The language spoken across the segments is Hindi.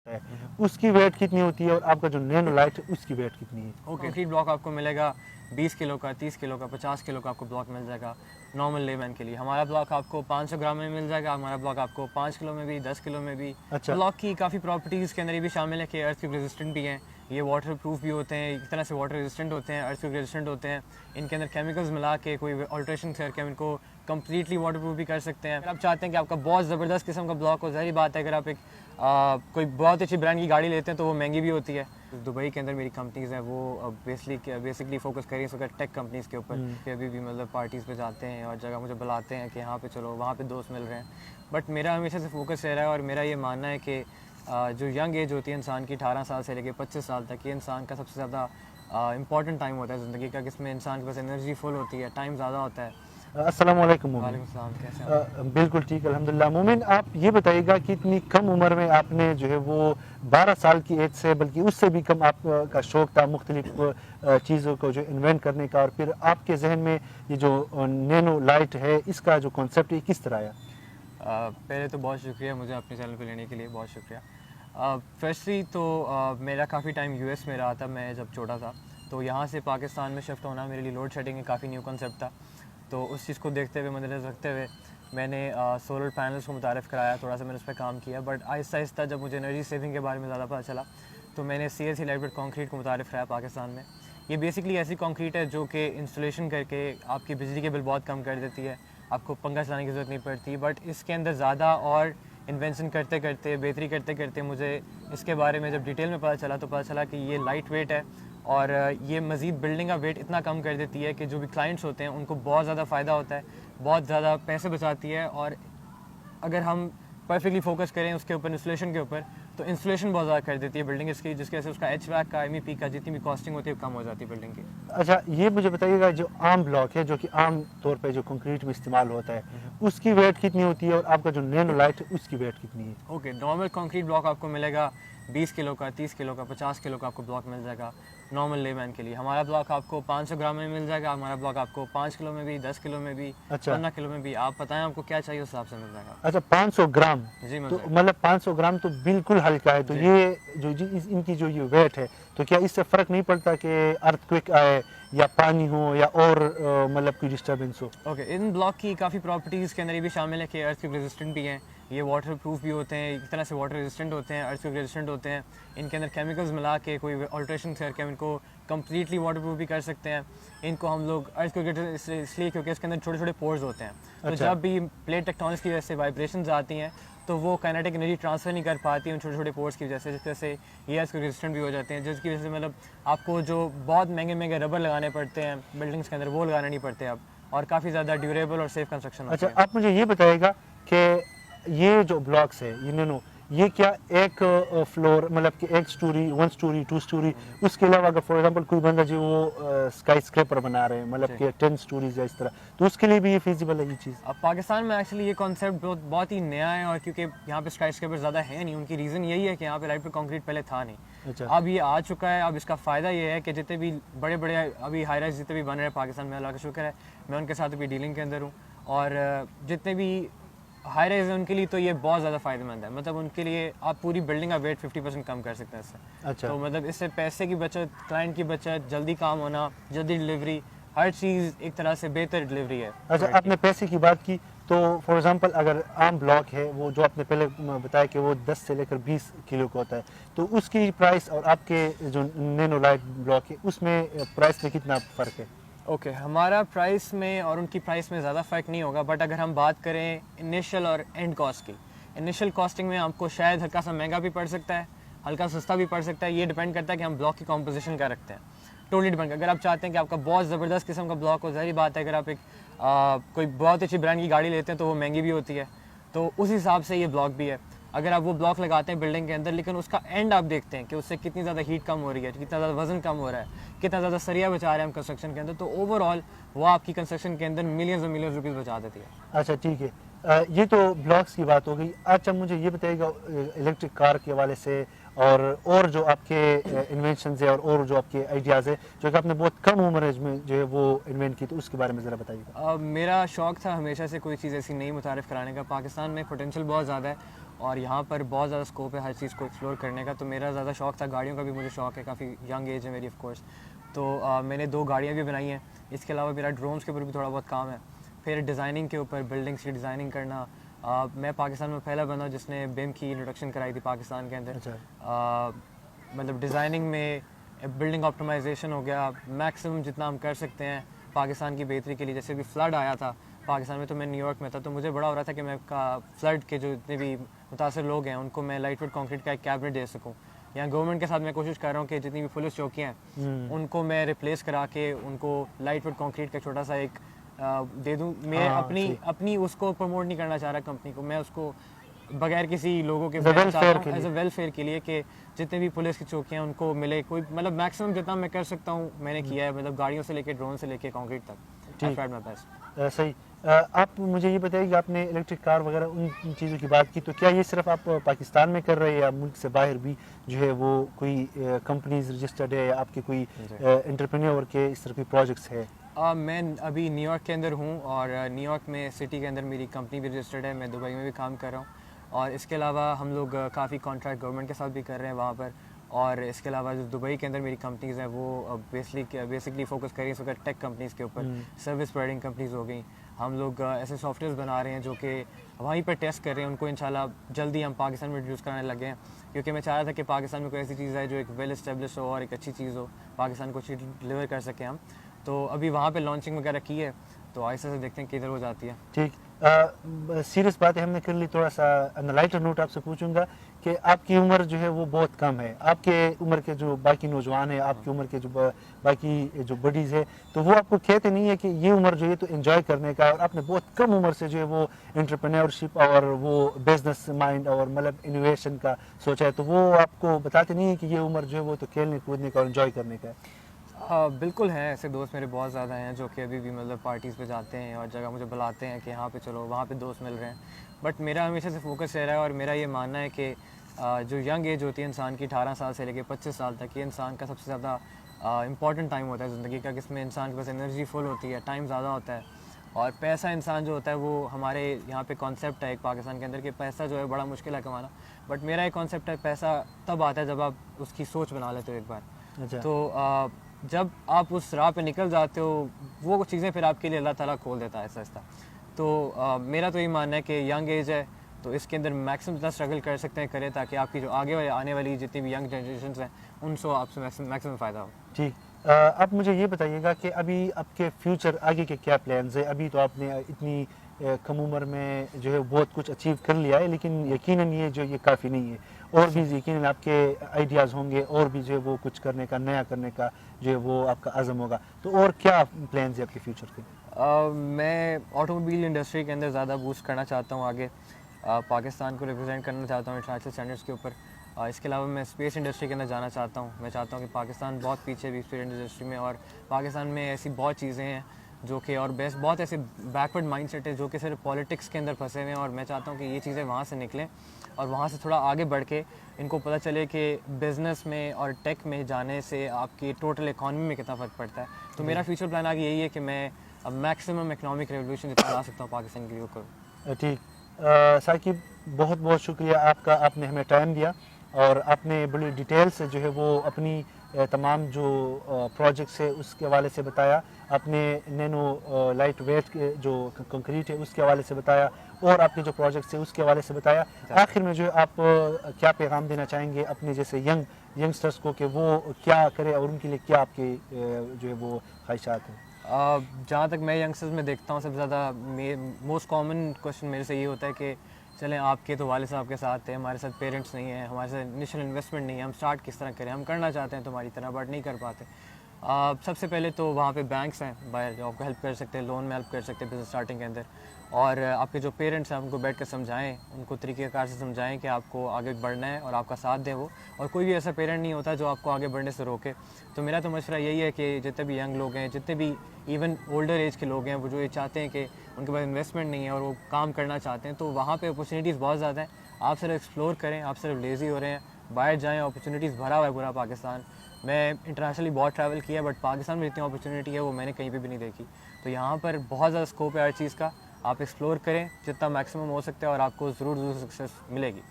है, उसकी वेट कितनी होती है और आपका जो नैनो लाइट है उसकी वेट कितनी है? कंक्रीट ब्लॉक आपको मिलेगा 20 किलो का, 30 किलो का, 50 किलो का आपको ब्लॉक मिल जाएगा नॉर्मल लेमैन के लिए। हमारा ब्लॉक आपको 500 ग्राम में मिल जाएगा, हमारा ब्लॉक आपको 5 किलो में भी, 10 किलो में भी। अच्छा। ब्लॉक की काफ़ी प्रॉपर्टीज़ के अंदर ये भी शामिल है कि अर्थ रेजिस्टेंट भी हैं, ये वाटर प्रूफ भी होते हैं, एक तरह से वाटर रेजिस्टेंट होते हैं, अर्थ रेजिस्टेंट होते हैं। इनके अंदर केमिकल्स मिला के कोई ऑल्ट्रेशन करके हम इनको कम्प्लीटली वाटर प्रूफ भी कर सकते हैं। अगर आप चाहते हैं कि आपका बहुत ज़बरदस्त किस्म का ब्लॉक हो, ज़ाहिर बात है अगर आप एक कोई बहुत अच्छी ब्रांड की गाड़ी लेते हैं तो वो महंगी भी होती है। दुबई के अंदर मेरी कंपनीज़ हैं, वो बेसिकली फोकस करी इस वक्त टेक कंपनीज़ के ऊपर कि अभी भी मतलब पार्टीज़ पे जाते हैं और जगह मुझे बुलाते हैं कि यहाँ पे चलो, वहाँ पे दोस्त मिल रहे हैं। बट मेरा हमेशा से फोकस रहा है और मेरा ये मानना है कि जो यंग एज होती है इंसान की 18 साल से लेकर 25 साल तक, ये इंसान का सबसे ज़्यादा इंपॉर्टेंट टाइम होता है ज़िंदगी का, जिसमें इंसान के पास एनर्जी फुल होती है, टाइम ज़्यादा होता है। अस्सलाम वालेकुम मोमिन। वालेकुम सलाम, कैसे हैं? बिल्कुल ठीक, अल्हम्दुलिल्लाह। मोमिन, आप ये बताइएगा कि इतनी कम उम्र में आपने जो है वो 12 साल की एज से, बल्कि उससे भी कम आपका शौक़ था मुख्तलिफ चीज़ों को जो इन्वेंट करने का, और फिर आपके जहन में ये जो नैनो लाइट है इसका जो कॉन्सेप्ट है किस तरह आया? पहले तो बहुत शुक्रिया मुझे अपने चैनल पे लेने के लिए, बहुत शुक्रिया। फर्स्टली तो मेरा काफ़ी टाइम यूएस में रहा था मैं जब छोटा था, तो यहाँ से पाकिस्तान में शिफ्ट होना मेरे लिए लोड शेडिंग काफ़ी न्यू कॉन्सेप्ट था। तो उस चीज़ को देखते हुए, मद्देनज़र रखते हुए मैंने सोलर पैनल्स को मुतारिफ़ कराया, थोड़ा सा मैंने उस पर काम किया। बट आहिस्ता आहिस्ता जब मुझे एनर्जी सेविंग के बारे में ज़्यादा पता चला तो मैंने CLC लाइटवेट कंक्रीट को मुतारिफ़ कराया पाकिस्तान में। ये बेसिकली ऐसी कंक्रीट है जो कि इंस्टॉलेशन करके आपकी बिजली के बिल बहुत कम कर देती है, आपको पंखा चलाने की ज़रूरत नहीं पड़ती। बट इसके अंदर ज़्यादा और इन्वेंशन करते करते, बेहतरी करते करते मुझे इसके बारे में जब डिटेल में पता चला तो पता चला कि ये लाइट वेट है और ये मज़ीद बिल्डिंग का वेट इतना कम कर देती है कि जो भी क्लाइंट्स होते हैं उनको बहुत ज़्यादा फ़ायदा होता है, बहुत ज़्यादा पैसे बचाती है। और अगर हम परफेक्टली फोकस करें उसके ऊपर, इंस्टॉलेशन के ऊपर, तो इंस्टॉलेशन बहुत ज़्यादा कर देती है बिल्डिंग इसकी, जिसकी वजह से उसका HVAC का, MEP का जितनी भी कॉस्टिंग होती है कम हो जाती है बिल्डिंग की। अच्छा, ये मुझे बताइएगा, जो आम ब्लॉक है जो कि आम तौर पे जो कंक्रीट में इस्तेमाल होता है उसकी वेट कितनी होती है और आपका जो नैनो लाइट है उसकी वेट कितनी है? ओके, नॉर्मल कंक्रीट ब्लॉक आपको मिलेगा 20 किलो का, 30 किलो का, 50 किलो का आपको ब्लॉक मिल जाएगा नॉर्मल लेमैन के लिए। हमारा ब्लॉक आपको 500 ग्राम में मिल जाएगा, हमारा ब्लॉक आपको 5 किलो में भी, 10 किलो में भी, अच्छा। 15 किलो में भी। आप बताएं आपको क्या चाहिए उस हिसाब से मिल जाएगा। अच्छा, 500 ग्राम? जी मिल तो जाएगा। मतलब 500 ग्राम तो बिल्कुल हल्का है। तो जी। ये जो इनकी जो ये वेट है, तो क्या इससे फ़र्क नहीं पड़ता कि अर्थक्वेक आए या पानी हो या और मतलब कोई डिस्टर्बेंस हो? ओके, इन ब्लॉक की काफ़ी प्रॉपर्टीज़ के अंदर ये भी शामिल है कि अर्थ रेजिस्टेंट भी हैं, ये वाटर प्रूफ भी होते हैं, एक तरह से वाटर रेजिस्टेंट होते हैं, अर्थ रेजिस्टेंट होते हैं। इनके अंदर केमिकल्स मिला के कोई ऑल्ट्रेशन करके हम इनको कम्प्लीटली वाटर प्रूफ भी कर सकते हैं। इनको हम लोग अर्थ इसलिए क्योंकि इसके अंदर छोटे छोटे पोर्स होते हैं। तो अच्छा। जब भी प्लेट टेक्टोनिक्स की वजह से वाइब्रेशंस आती हैं तो वो काइनेटिक एनर्जी ट्रांसफ़र नहीं कर पाती उन छोटे छोटे पोर्स की वजह से, जिस वजह से ये इसको रेजिस्टेंट भी हो जाते हैं, जिसकी वजह से मतलब आपको जो बहुत महंगे महंगे रबर लगाने पड़ते हैं बिल्डिंग्स के अंदर वो लगाने नहीं पड़ते अब, और काफ़ी ज़्यादा ड्यूरेबल और सेफ कंस्ट्रक्शन अच्छा, होती है। आप मुझे ये बताइएगा कि ये जो ब्लॉक्स है ये नैनो, ये क्या एक फ्लोर मतलब कि एक स्टोरी, 1 स्टोरी, 2 स्टोरी, उसके अलावा अगर फॉर एग्जांपल कोई बंदा जो वो स्काई स्क्रैपर बना रहे हैं, मतलब कि 10 स्टोरीज या इस तरह, तो उसके लिए भी ये फिजिबल है ये चीज़? अब पाकिस्तान में एक्चुअली ये कॉन्सेप्ट बहुत ही नया है, और क्योंकि यहाँ पे स्काई स्क्रैपर ज़्यादा है नहीं, उनकी रीज़न यही है कि यहाँ पे लाइट पे कंक्रीट पहले था नहीं। अच्छा। अब ये आ चुका है। अब इसका फ़ायदा ये है कि जितने भी बड़े बड़े अभी हाई राइज जितने भी बन रहे हैं पाकिस्तान में, अल्लाह का शुक्र है मैं उनके साथ अभी डीलिंग के अंदर हूँ, और जितने भी हाई राइज है उनके लिए तो ये बहुत ज़्यादा फ़ायदेमंद है। मतलब उनके लिए आप पूरी बिल्डिंग का वेट 50% कम कर सकते हैं इससे। अच्छा। तो मतलब इससे पैसे की बचत, क्लाइंट की बचत, जल्दी काम होना, जल्दी डिलीवरी, हर चीज़ एक तरह से बेहतर डिलीवरी है। अच्छा, आपने पैसे की बात की, तो फॉर एग्जांपल अगर आम ब्लॉक है वो जो आपने पहले बताया कि वो 10 से लेकर 20 किलो का होता है, तो उसकी प्राइस और आपके जो नैनो लाइट ब्लॉक है उसमें प्राइस में कितना फ़र्क है? ओके, हमारा प्राइस में और उनकी प्राइस में ज़्यादा फ़र्क नहीं होगा। बट अगर हम बात करें इनिशियल और एंड कॉस्ट की, इनिशियल कॉस्टिंग में आपको शायद हल्का सा महंगा भी पड़ सकता है, हल्का सस्ता भी पड़ सकता है। ये डिपेंड करता है कि हम ब्लॉक की कॉम्पोजिशन क्या रखते हैं, टोटली डिपेंड। अगर आप चाहते हैं कि आपका बहुत ज़बरदस्त किस्म का ब्लॉक हो, ज़ाहिर बात है अगर आप एक कोई बहुत अच्छी ब्रांड की गाड़ी लेते हैं तो वो महंगी भी होती है, तो उस हिसाब से ये ब्लॉक भी है। अगर आप वो ब्लॉक लगाते हैं बिल्डिंग के अंदर, लेकिन उसका एंड आप देखते हैं कि उससे कितनी ज़्यादा हीट कम हो रही है, कितना ज़्यादा वजन कम हो रहा है, कितना ज़्यादा सरिया बचा रहे हैं हम कंस्ट्रक्शन के अंदर, तो ओवरऑल वो आपकी कंस्ट्रक्शन के अंदर मिलियंस और मिलियंस रुपीज़ बचा देती है। अच्छा, ठीक है। ये तो ब्लॉक्स की बात हो गई। अच्छा, मुझे ये बताइएगा इलेक्ट्रिक कार के हवाले से और जो आपके इन्वेंशंस है और जो आपके आइडियाज़ है जो कि आपने बहुत कम उम्र में जो है वो इन्वेंट की, तो उसके बारे में ज़रा बताइएगा। मेरा शौक़ था हमेशा से कोई चीज़ ऐसी नई मुतारिफ़ कराने का। पाकिस्तान में पोटेंशियल बहुत ज़्यादा है और यहाँ पर बहुत ज़्यादा स्कोप है हर चीज़ को एक्सप्लोर करने का। तो मेरा ज़्यादा शौक था, गाड़ियों का भी मुझे शौक है, काफ़ी यंग एज है मेरी ऑफ कोर्स। तो मैंने 2 गाड़ियाँ भी बनाई हैं। इसके अलावा मेरा ड्रोन्स के ऊपर भी थोड़ा बहुत काम है। फिर डिज़ाइनिंग के ऊपर, बिल्डिंग्स की डिज़ाइनिंग करना। मैं पाकिस्तान में पहला बंदा जिसने बिम की इंट्रोडक्शन कराई थी पाकिस्तान के अंदर। अच्छा। मतलब डिज़ाइनिंग में बिल्डिंग ऑप्टिमाइजेशन हो गया, मैक्सिमम जितना हम कर सकते हैं पाकिस्तान की बेहतरी के लिए। जैसे भी फ्लड आया था पाकिस्तान में, तो मैं न्यूयॉर्क में था, तो मुझे बड़ा हो रहा था कि मैं फ्लड के जो जितने भी मुतासर लोग हैं उनको मैं लाइट वेट कंक्रीट का एक कैबिनेट दे सकूं। या गवर्नमेंट के साथ मैं कोशिश कर रहा हूँ कि जितनी भी पुलिस चौकियाँ हैं उनको मैं रिप्लेस करा के उनको लाइट वेट कंक्रीट का छोटा सा एक दे दूँ। मैं हाँ, अपनी सही। अपनी उसको प्रमोट नहीं करना चाह रहा कंपनी को, मैं उसको बगैर किसी लोगों के As a मैं चाहता welfare हूँ के एज लिए। अ वेलफेयर के लिए कि जितने भी पुलिस की चौकियाँ हैं उनको मिले कोई, मतलब मैक्सिमम जितना मैं कर सकता हूँ मैंने किया है, मतलब गाड़ियों से लेके ड्रोन से लेके कंक्रीट तक। आई ठीक। Tried my best. सही। आप मुझे ये बताइए कि आपने इलेक्ट्रिक कार वगैरह उन चीज़ों की बात की, तो क्या ये सिर्फ आप पाकिस्तान में कर रहे हैं या मुल्क से बाहर भी जो है वो कोई कंपनीज रजिस्टर्ड है या आपके कोई जी। एंटरप्रेन्योर के इस तरह की प्रोजेक्ट्स है? मैं अभी न्यूयॉर्क के अंदर हूँ और न्यूयॉर्क में सिटी के अंदर मेरी कंपनी भी रजिस्टर्ड है। मैं दुबई में भी काम कर रहा हूँ और इसके अलावा हम लोग काफ़ी कॉन्ट्रैक्ट गवर्नमेंट के साथ भी कर रहे हैं वहाँ पर। और इसके अलावा जो दुबई के अंदर मेरी कंपनीज़ हैं वो बेसिकली फोकस कर रही हैं इस वक्त टेक कंपनीज़ के ऊपर, सर्विस प्रोवाइडिंग कंपनीज़ हो गई। हम लोग ऐसे सॉफ्टवेयर बना रहे हैं जो कि वहीं पर टेस्ट कर रहे हैं, उनको इंशाल्लाह जल्दी हम पाकिस्तान में इंट्रोड्यूस कराने लगे हैं। क्योंकि मैं चाह रहा था कि पाकिस्तान में कोई ऐसी चीज़ है जो एक वेल इस्टेब्लिश हो और एक अच्छी चीज़ हो, पाकिस्तान को अच्छी डिलीवर कर सकें हम। तो अभी वहाँ पे लॉन्चिंग वगैरह की है, तो आहिस्ता से देखते हैं किधर हो जाती है। ठीक। सीरियस बातें हमने कर ली, थोड़ा सा लाइटर नोट आपसे पूछूंगा कि आपकी उम्र जो है वो बहुत कम है। आपके उम्र के जो बाकी नौजवान हैं, आपकी उम्र के जो बाकी जो बडीज़ है, तो वो आपको कहते नहीं है कि ये उम्र जो है तो एंजॉय करने का है, और आपने बहुत कम उम्र से जो है वो एंटरप्रेन्योरशिप और वो बिजनेस माइंड और मतलब इनोवेशन का सोचा है, तो वो आपको बताते नहीं है कि ये उम्र जो है वो तो खेलने कूदने का और एंजॉय करने का है? बिल्कुल हैं, ऐसे दोस्त मेरे बहुत ज़्यादा हैं जो कि अभी भी मतलब पार्टीज़ पे जाते हैं और जगह मुझे बुलाते हैं कि यहाँ पे चलो, वहाँ पे दोस्त मिल रहे हैं। बट मेरा हमेशा से फोकस रह रहा है और मेरा ये मानना है कि जो यंग एज होती है इंसान की 18 साल से लेकर 25 साल तक, ये इंसान का सबसे ज़्यादा इंपॉर्टेंट टाइम होता है ज़िंदगी का, जिसमें इंसान के पास एनर्जी फुल होती है, टाइम ज़्यादा होता है। और पैसा इंसान जो होता है वो हमारे यहाँ पे कॉन्सेप्ट है एक पाकिस्तान के अंदर कि पैसा जो है बड़ा मुश्किल है कमाना। बट मेरा एक कॉन्सेप्ट है, पैसा तब आता है जब आप उसकी सोच बना लेते हो एक बार। अच्छा। तो जब आप उस राह पे निकल जाते हो, वो चीज़ें फिर आपके लिए अल्लाह ताला खोल देता है आहिस्ता। तो मेरा तो ये मानना है कि यंग एज है तो इसके अंदर मैक्सिमम जितना स्ट्रगल कर सकते हैं करें, ताकि आपकी जो आने वाली जितनी भी यंग जनरेशन हैं उनसे आपसे मैक्सिमम फ़ायदा हो। ठीक। अब मुझे ये बताइएगा कि अभी आपके फ्यूचर आगे के क्या प्लान्स है? अभी तो आपने इतनी कम उम्र में जो है बहुत कुछ अचीव कर लिया है, लेकिन यकीनन ये काफ़ी नहीं है, और भी यकीनन आपके आइडियाज़ होंगे और भी जो है वो कुछ करने का, नया करने का जो है वो आपका आज़म होगा, तो और क्या प्लान्स है आपके फ्यूचर के? मैं ऑटोमोबाइल इंडस्ट्री के अंदर ज़्यादा बूस्ट करना चाहता हूँ आगे, पाकिस्तान को रिप्रेजेंट करना चाहता हूँ इंटरनेशनल स्टैंडर्ड्स के ऊपर। इसके अलावा मैं स्पेस इंडस्ट्री के अंदर जाना चाहता हूँ। मैं चाहता हूँ कि पाकिस्तान बहुत पीछे भी स्पेस इंडस्ट्री में, और पाकिस्तान में ऐसी बहुत चीज़ें हैं जो कि, और बेस्ट बहुत ऐसे बैकवर्ड माइंडसेट है जो कि सिर्फ पॉलिटिक्स के अंदर फंसे हुए हैं, और मैं चाहता हूँ कि ये चीज़ें वहाँ से निकलें और वहाँ से थोड़ा आगे बढ़ के इनको पता चले कि बिज़नेस में और टेक में जाने से आपकी टोटल इकॉनमी में कितना फ़र्क पड़ता है। तो मेरा फ्यूचर प्लान आगे यही है कि मैं अब मैक्सिमम इकोनॉमिक रेवोल्यूशन जितना ला सकता हूँ पाकिस्तान के लिए वो करूँ। ठीक। साकिब, बहुत बहुत शुक्रिया आपका, आपने हमें टाइम दिया और आपने बड़ी डिटेल से जो है वो अपनी तमाम जो प्रोजेक्ट्स है उसके हवाले से बताया। आपने नैनो लाइट वेट के जो कंक्रीट है उसके हवाले से बताया, और आपके जो प्रोजेक्ट्स है उसके हवाले से बताया। आखिर में जो है आप क्या पैगाम देना चाहेंगे अपने जैसे यंगस्टर्स को कि वो क्या करें और उनके लिए क्या आपके जो है वो ख्वाहिशात हैं? जहाँ तक मैं यंगस्टर्स में देखता हूँ, सबसे ज़्यादा मोस्ट कॉमन क्वेश्चन मेरे से ये होता है कि चलें आपके तो वाले साहब के साथ हैं, हमारे साथ पेरेंट्स नहीं हैं, हमारे साथ इनिशियल इन्वेस्टमेंट नहीं है, हम स्टार्ट किस तरह करें, हम करना चाहते हैं तुम्हारी तरह बट नहीं कर पाते। सबसे पहले तो वहाँ पे बैंक्स हैं बाहर जो आपको हेल्प कर सकते हैं, लोन में हेल्प कर सकते हैं बिजनेस स्टार्टिंग के अंदर। और आपके जो पेरेंट्स हैं उनको बैठ कर समझाएं, उनको तरीक़ेकार से समझाएं कि आपको आगे बढ़ना है और आपका साथ दें वो। और कोई भी ऐसा पेरेंट नहीं होता जो आपको आगे बढ़ने से रोके। तो मेरा तो मशवरा यही है कि जितने भी यंग लोग हैं, जितने भी इवन ओल्डर एज के लोग हैं, वो जो ये चाहते हैं कि उनके पास इन्वेस्टमेंट नहीं है और वो काम करना चाहते हैं, तो वहाँ पे अपॉर्चुनिटीज़ बहुत ज़्यादा हैं। आप सिर्फ एक्सप्लोर करें, आप सिर्फ लेज़ी हो रहे हैं, बाहर जाएँ, अपॉर्चुनिटीज़ भरा हुआ है पूरा पाकिस्तान। मैं इंटरनेशनली बहुत ट्रैवल किया बट पाकिस्तान में जितनी अपॉर्चुनिटी है वो मैंने कहीं पे भी नहीं देखी। तो यहाँ पर बहुत ज़्यादा स्कोप है हर चीज़ का। आप एक्सप्लोर करें जितना मैक्सिमम हो सकता है और आपको ज़रूर ज़रूर सक्सेस मिलेगी।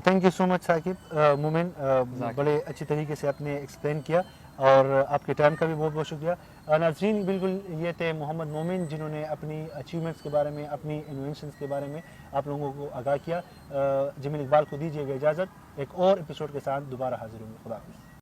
Thank you so much Saqib. Momin, बड़े अच्छी तरीके से आपने एक्सप्लेन किया और आपके टाइम का भी बहुत बहुत शुक्रिया। नाज़रीन, बिल्कुल ये थे मोहम्मद मोमिन जिन्होंने अपनी अचीवमेंट्स के बारे में, अपनी इन्वेंशंस के बारे में आप लोगों को आगाह किया। जमील इकबाल को दीजिएगा इजाज़त, एक और एपिसोड के साथ दोबारा हाजिर होंगे। खुदा हाफिज़।